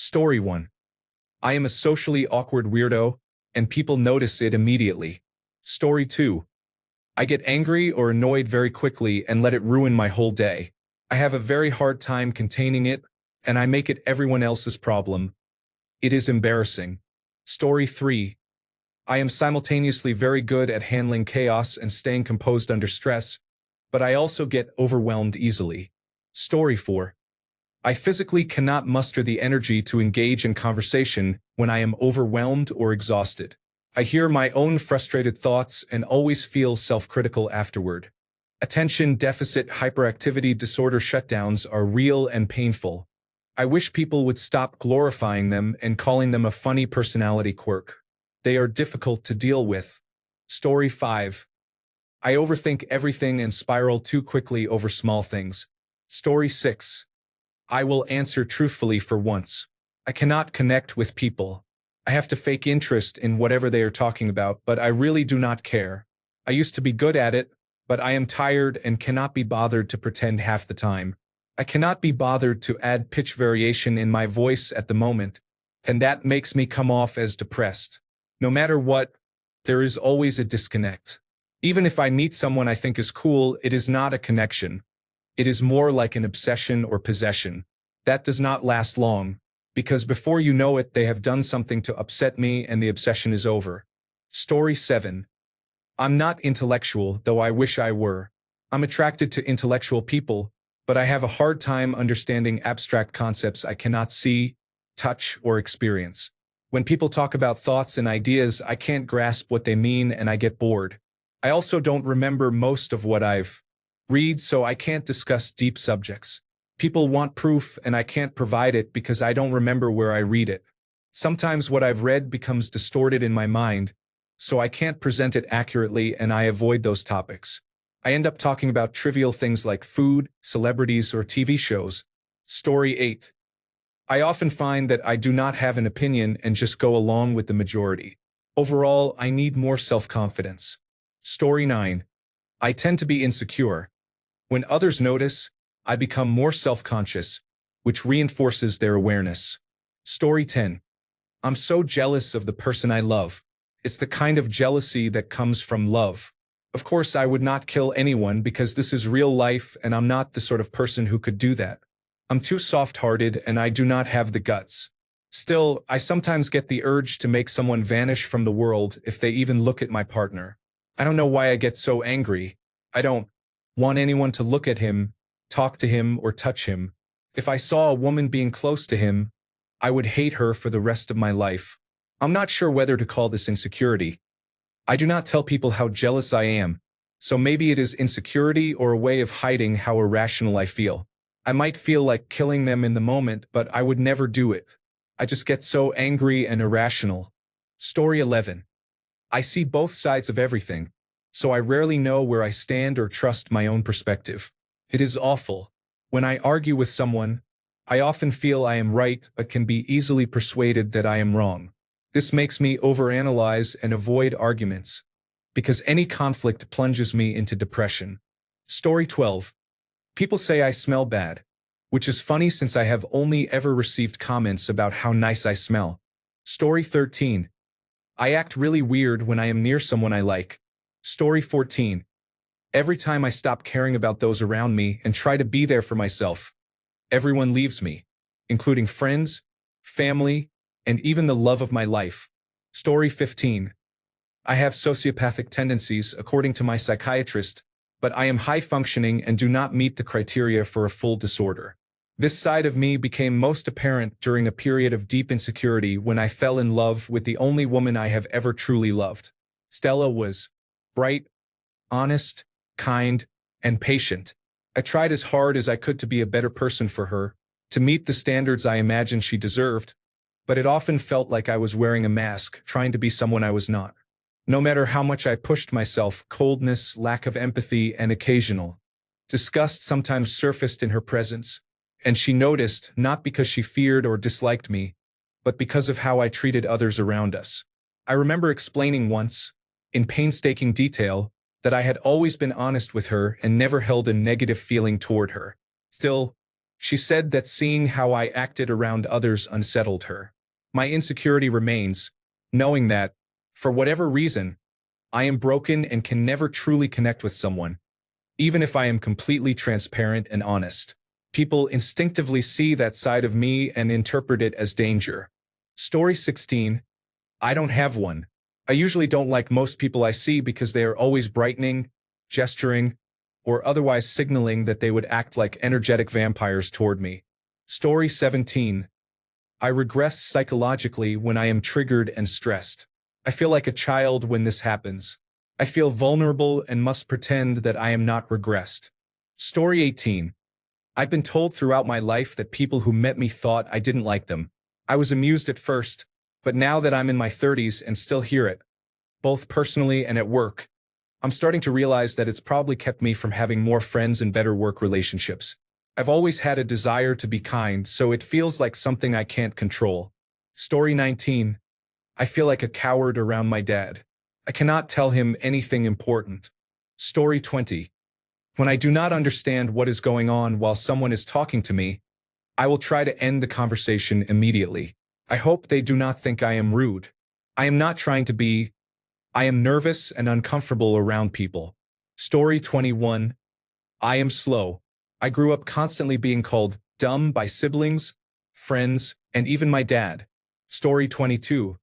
Story 1. I am a socially awkward weirdo, and people notice it immediately. Story 2. I get angry or annoyed very quickly and let it ruin my whole day. I have a very hard time containing it, and I make it everyone else's problem. It is embarrassing. Story 3. I am simultaneously very good at handling chaos and staying composed under stress, but I also get overwhelmed easily. Story 4. I physically cannot muster the energy to engage in conversation when I am overwhelmed or exhausted. I hear my own frustrated thoughts and always feel self-critical afterward. Attention deficit hyperactivity disorder shutdowns are real and painful. I wish people would stop glorifying them and calling them a funny personality quirk. They are difficult to deal with. Story 5. I overthink everything and spiral too quickly over small things. Story 6. I will answer truthfully for once. I cannot connect with people. I have to fake interest in whatever they are talking about, but I really do not care. I used to be good at it, but I am tired and cannot be bothered to pretend half the time. I cannot be bothered to add pitch variation in my voice at the moment, and that makes me come off as depressed. No matter what, there is always a disconnect. Even if I meet someone I think is cool, it is not a connection. It is more like an obsession or possession. That does not last long, because before you know it, they have done something to upset me and the obsession is over. Story 7. I'm not intellectual, though I wish I were. I'm attracted to intellectual people, but I have a hard time understanding abstract concepts I cannot see, touch, or experience. When people talk about thoughts and ideas, I can't grasp what they mean and I get bored. I also don't remember most of what I've read, so I can't discuss deep subjects. People want proof and I can't provide it because I don't remember where I read it. Sometimes what I've read becomes distorted in my mind, so I can't present it accurately and I avoid those topics. I end up talking about trivial things like food, celebrities, or TV shows. Story 8. I often find that I do not have an opinion and just go along with the majority. Overall, I need more self-confidence. Story 9. I tend to be insecure. When others notice, I become more self-conscious, which reinforces their awareness. Story 10. I'm so jealous of the person I love. It's the kind of jealousy that comes from love. Of course, I would not kill anyone because this is real life and I'm not the sort of person who could do that. I'm too soft-hearted and I do not have the guts. Still, I sometimes get the urge to make someone vanish from the world if they even look at my partner. I don't know why I get so angry. I don't want anyone to look at him, talk to him, or touch him. If I saw a woman being close to him, I would hate her for the rest of my life. I'm not sure whether to call this insecurity. I do not tell people how jealous I am, so maybe it is insecurity or a way of hiding how irrational I feel. I might feel like killing them in the moment, but I would never do it. I just get so angry and irrational. Story 11. I see both sides of everything, so I rarely know where I stand or trust my own perspective. It is awful. When I argue with someone, I often feel I am right but can be easily persuaded that I am wrong. This makes me overanalyze and avoid arguments, because any conflict plunges me into depression. Story 12. People say I smell bad, which is funny since I have only ever received comments about how nice I smell. Story 13. I act really weird when I am near someone I like. Story 14. Every time I stop caring about those around me and try to be there for myself, everyone leaves me, including friends, family, and even the love of my life. Story 15. I have sociopathic tendencies, according to my psychiatrist, but I am high-functioning and do not meet the criteria for a full disorder. This side of me became most apparent during a period of deep insecurity when I fell in love with the only woman I have ever truly loved. Stella was bright, honest, kind, and patient. I tried as hard as I could to be a better person for her, to meet the standards I imagined she deserved, but it often felt like I was wearing a mask, trying to be someone I was not. No matter how much I pushed myself, coldness, lack of empathy, and occasional disgust sometimes surfaced in her presence, and she noticed, not because she feared or disliked me, but because of how I treated others around us. I remember explaining once, in painstaking detail, that I had always been honest with her and never held a negative feeling toward her. Still, She said that seeing how I acted around others unsettled her. My insecurity remains, knowing that, for whatever reason, I am broken and can never truly connect with someone, even if I am completely transparent and honest. People instinctively see that side of me and interpret it as danger. Story 16. I don't have one. I usually don't like most people I see because they are always brightening, gesturing, or otherwise signaling that they would act like energetic vampires toward me. Story 17. I regress psychologically when I am triggered and stressed. I feel like a child when this happens. I feel vulnerable and must pretend that I am not regressed. Story 18. I've been told throughout my life that people who met me thought I didn't like them. I was amused at first, but now that I'm in my 30s and still hear it, both personally and at work, I'm starting to realize that it's probably kept me from having more friends and better work relationships. I've always had a desire to be kind, so it feels like something I can't control. Story 19. I feel like a coward around my dad. I cannot tell him anything important. Story 20. When I do not understand what is going on while someone is talking to me, I will try to end the conversation immediately. I hope they do not think I am rude. I am not trying to be. I am nervous and uncomfortable around people. Story 21. I am slow. I grew up constantly being called dumb by siblings, friends, and even my dad. Story 22.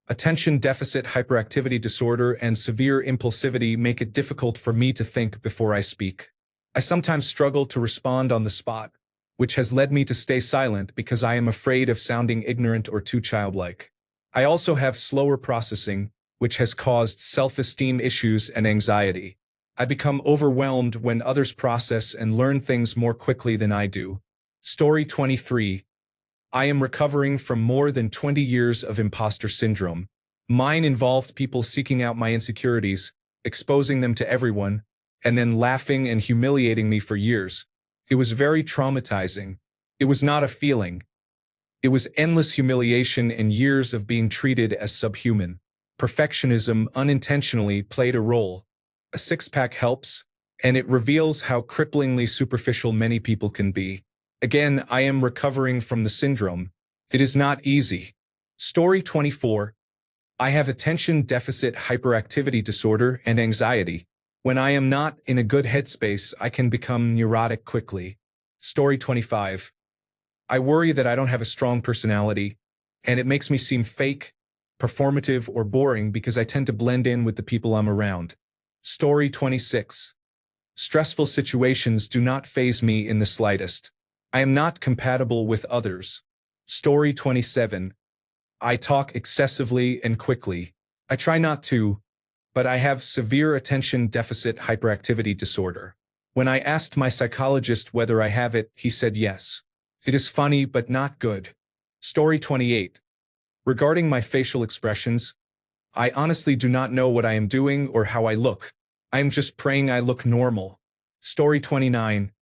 Attention deficit hyperactivity disorder and severe impulsivity make it difficult for me to think before I speak. I sometimes struggle to respond on the spot, which has led me to stay silent because I am afraid of sounding ignorant or too childlike. I also have slower processing, which has caused self-esteem issues and anxiety. I become overwhelmed when others process and learn things more quickly than I do. Story 23. I am recovering from more than 20 years of imposter syndrome. Mine involved people seeking out my insecurities, exposing them to everyone, and then laughing and humiliating me for years. It was very traumatizing. It was not a feeling. It was endless humiliation and years of being treated as subhuman. Perfectionism unintentionally played a role. A six-pack helps, and it reveals how cripplingly superficial many people can be. Again, I am recovering from the syndrome. It is not easy. Story 24. I have attention deficit hyperactivity disorder and anxiety. When I am not in a good headspace, I can become neurotic quickly. Story 25. I worry that I don't have a strong personality, and it makes me seem fake, performative, or boring because I tend to blend in with the people I'm around. Story 26. Stressful situations do not faze me in the slightest. I am not compatible with others. Story 27. I talk excessively and quickly. I try not to, but I have severe attention deficit hyperactivity disorder. When I asked my psychologist whether I have it, he said yes. It is funny but not good. Story 28. Regarding my facial expressions, I honestly do not know what I am doing or how I look. I am just praying I look normal. Story 29.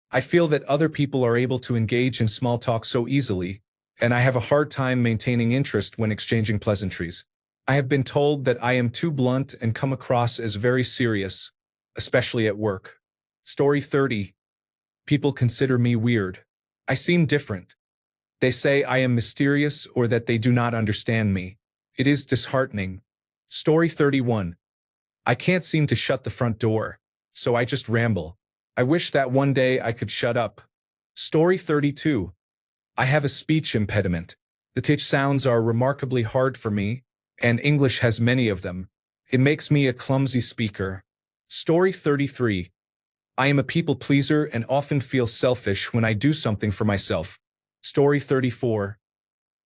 I feel that other people are able to engage in small talk so easily, and I have a hard time maintaining interest when exchanging pleasantries. I have been told that I am too blunt and come across as very serious, especially at work. Story 30. People consider me weird. I seem different. They say I am mysterious or that they do not understand me. It is disheartening. Story 31. I can't seem to shut the front door, so I just ramble. I wish that one day I could shut up. Story 32. I have a speech impediment. The th sounds are remarkably hard for me, and English has many of them. It makes me a clumsy speaker. Story 33. I am a people pleaser and often feel selfish when I do something for myself. Story 34.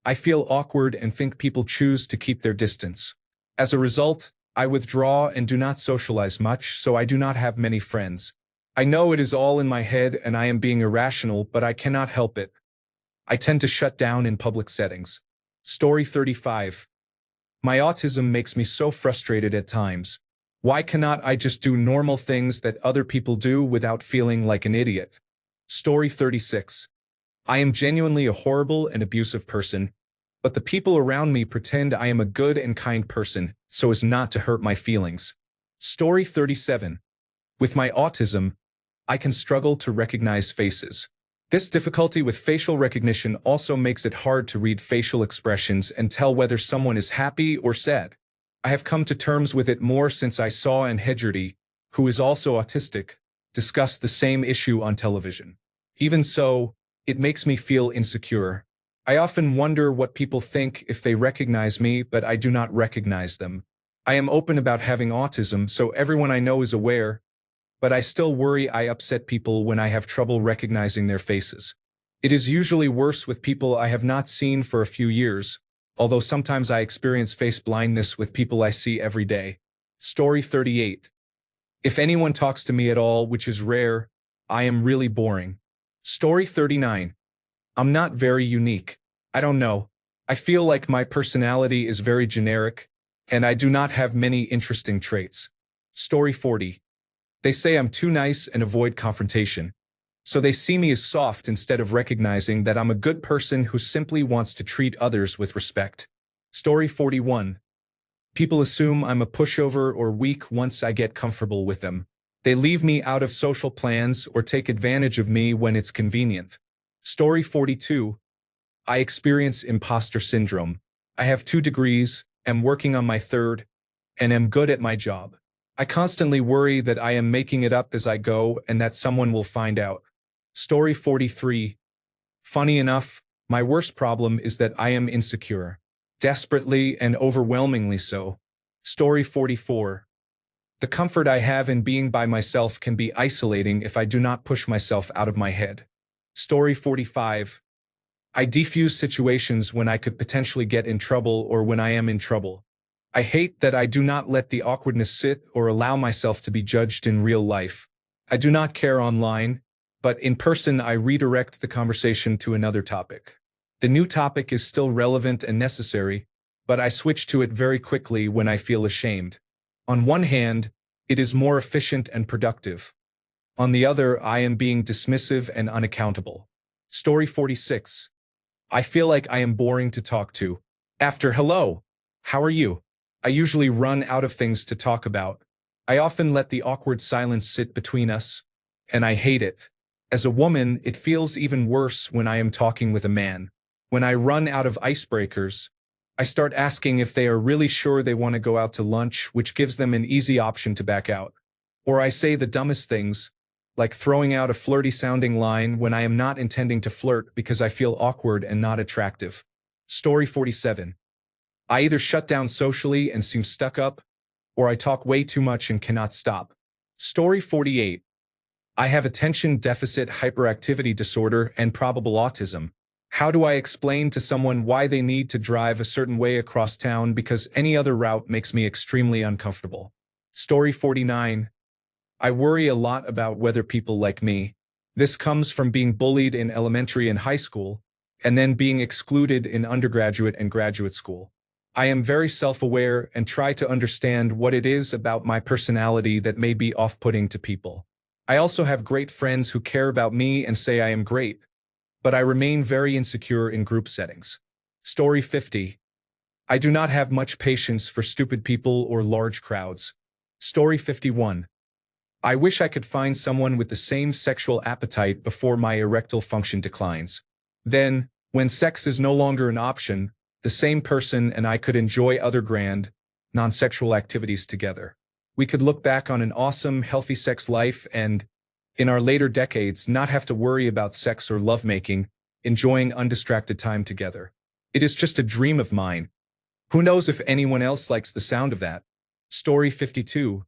I feel awkward and think people choose to keep their distance. As a result, I withdraw and do not socialize much, so I do not have many friends. I know it is all in my head and I am being irrational, but I cannot help it. I tend to shut down in public settings. Story 35. My autism makes me so frustrated at times. Why cannot I just do normal things that other people do without feeling like an idiot? Story 36. I am genuinely a horrible and abusive person, but the people around me pretend I am a good and kind person so as not to hurt my feelings. Story 37. With my autism, I can struggle to recognize faces. This difficulty with facial recognition also makes it hard to read facial expressions and tell whether someone is happy or sad. I have come to terms with it more since I saw Ann Hegarty, who is also autistic, discuss the same issue on television. Even so, it makes me feel insecure. I often wonder what people think if they recognize me, but I do not recognize them. I am open about having autism, so everyone I know is aware, but I still worry I upset people when I have trouble recognizing their faces. It is usually worse with people I have not seen for a few years, although sometimes I experience face blindness with people I see every day. Story 38. If anyone talks to me at all, which is rare, I am really boring. Story 39. I'm not very unique. I don't know. I feel like my personality is very generic, and I do not have many interesting traits. Story 40. They say I'm too nice and avoid confrontation. So they see me as soft instead of recognizing that I'm a good person who simply wants to treat others with respect. Story 41. People assume I'm a pushover or weak once I get comfortable with them. They leave me out of social plans or take advantage of me when it's convenient. Story 42. I experience imposter syndrome. I have 2 degrees, am working on my 3rd, and am good at my job. I constantly worry that I am making it up as I go and that someone will find out. Story 43. Funny enough, my worst problem is that I am insecure. Desperately and overwhelmingly so. Story 44. The comfort I have in being by myself can be isolating if I do not push myself out of my head. Story 45. I defuse situations when I could potentially get in trouble or when I am in trouble. I hate that I do not let the awkwardness sit or allow myself to be judged in real life. I do not care online, but in person I redirect the conversation to another topic. The new topic is still relevant and necessary, but I switch to it very quickly when I feel ashamed. On one hand, it is more efficient and productive. On the other, I am being dismissive and unaccountable. Story 46. I feel like I am boring to talk to. After hello, how are you? I usually run out of things to talk about. I often let the awkward silence sit between us, and I hate it. As a woman, it feels even worse when I am talking with a man. When I run out of icebreakers, I start asking if they are really sure they want to go out to lunch, which gives them an easy option to back out. Or I say the dumbest things, like throwing out a flirty-sounding line when I am not intending to flirt because I feel awkward and not attractive. Story 47. I either shut down socially and seem stuck up, or I talk way too much and cannot stop. Story 48. I have attention deficit hyperactivity disorder and probable autism. How do I explain to someone why they need to drive a certain way across town because any other route makes me extremely uncomfortable? Story 49. I worry a lot about whether people like me. This comes from being bullied in elementary and high school, and then being excluded in undergraduate and graduate school. I am very self-aware and try to understand what it is about my personality that may be off-putting to people. I also have great friends who care about me and say I am great, but I remain very insecure in group settings. Story 50. I do not have much patience for stupid people or large crowds. Story 51. I wish I could find someone with the same sexual appetite before my erectile function declines. Then, when sex is no longer an option, the same person and I could enjoy other grand, non-sexual activities together. We could look back on an awesome, healthy sex life and, in our later decades, not have to worry about sex or lovemaking, enjoying undistracted time together. It is just a dream of mine. Who knows if anyone else likes the sound of that? Story 52.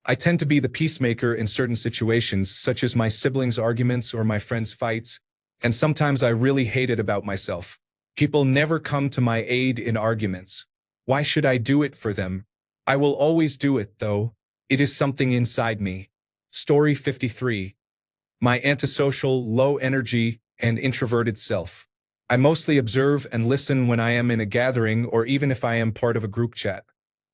I tend to be the peacemaker in certain situations, such as my siblings' arguments or my friends' fights, and sometimes I really hate it about myself. People never come to my aid in arguments. Why should I do it for them? I will always do it, though. It is something inside me. Story 53. My antisocial, low energy, and introverted self. I mostly observe and listen when I am in a gathering or even if I am part of a group chat.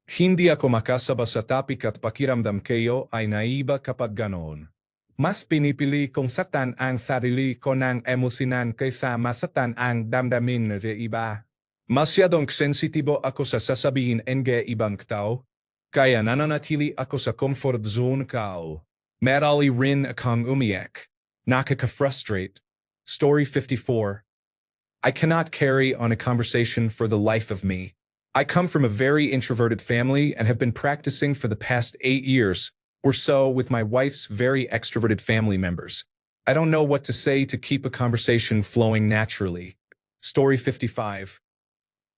Hindi ako makasaba sa topic at pakiramdam kayo ay naiba kapag ganoon. Mas pinipili kong satan ang sarili ko ng emosyonan kaysa masatan ang damdamin ng iba. Masyadong sensitibo ako sa sasabihin ng ibang tao, kaya nananatili ako sa comfort zone ko. Madali rin akong umiyak. Nakaka-frustrate. Story 54. I cannot carry on a conversation for the life of me. I come from a very introverted family and have been practicing for the past 8 years or so with my wife's very extroverted family members. I don't know what to say to keep a conversation flowing naturally. Story 55.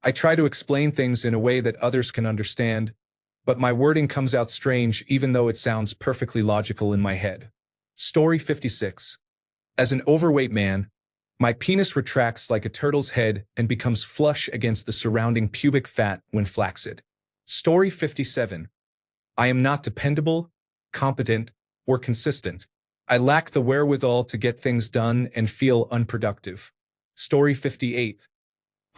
I try to explain things in a way that others can understand, but my wording comes out strange even though it sounds perfectly logical in my head. Story 56. As an overweight man, my penis retracts like a turtle's head and becomes flush against the surrounding pubic fat when flaccid. Story 57. I am not dependable, competent, or consistent. I lack the wherewithal to get things done and feel unproductive. Story 58.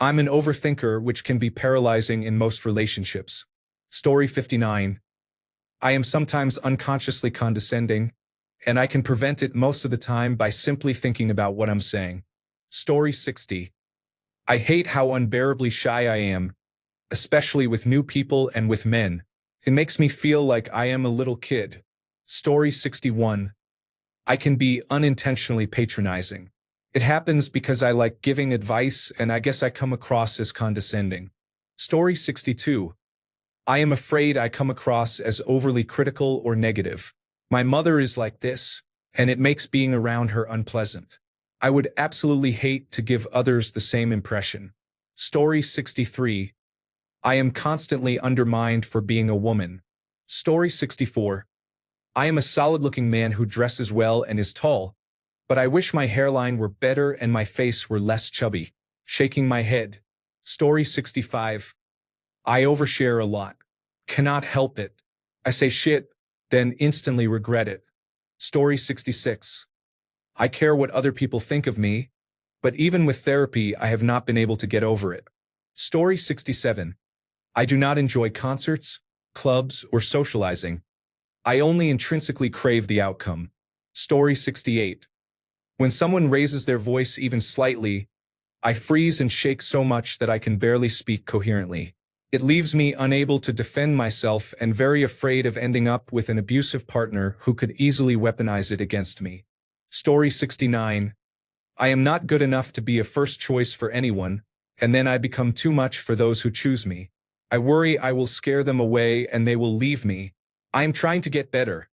I'm an overthinker, which can be paralyzing in most relationships. Story 59. I am sometimes unconsciously condescending, and I can prevent it most of the time by simply thinking about what I'm saying. Story 60. I hate how unbearably shy I am, especially with new people and with men. It makes me feel like I am a little kid. Story 61. I can be unintentionally patronizing. It happens because I like giving advice and I guess I come across as condescending. Story 62. I am afraid I come across as overly critical or negative. My mother is like this, and it makes being around her unpleasant. I would absolutely hate to give others the same impression. Story 63. I am constantly undermined for being a woman. Story 64. I am a solid-looking man who dresses well and is tall, but I wish my hairline were better and my face were less chubby. Shaking my head. Story 65. I overshare a lot. Cannot help it. I say shit, then instantly regret it. Story 66. I care what other people think of me, but even with therapy, I have not been able to get over it. Story 67. I do not enjoy concerts, clubs, or socializing. I only intrinsically crave the outcome. Story 68. When someone raises their voice even slightly, I freeze and shake so much that I can barely speak coherently. It leaves me unable to defend myself and very afraid of ending up with an abusive partner who could easily weaponize it against me. Story 69. I am not good enough to be a first choice for anyone, and then I become too much for those who choose me. I worry I will scare them away and they will leave me. I am trying to get better,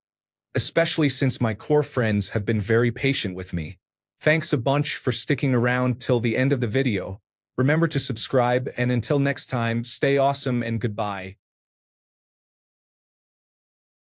especially since my core friends have been very patient with me. Thanks a bunch for sticking around till the end of the video. Remember to subscribe, and until next time, stay awesome and goodbye.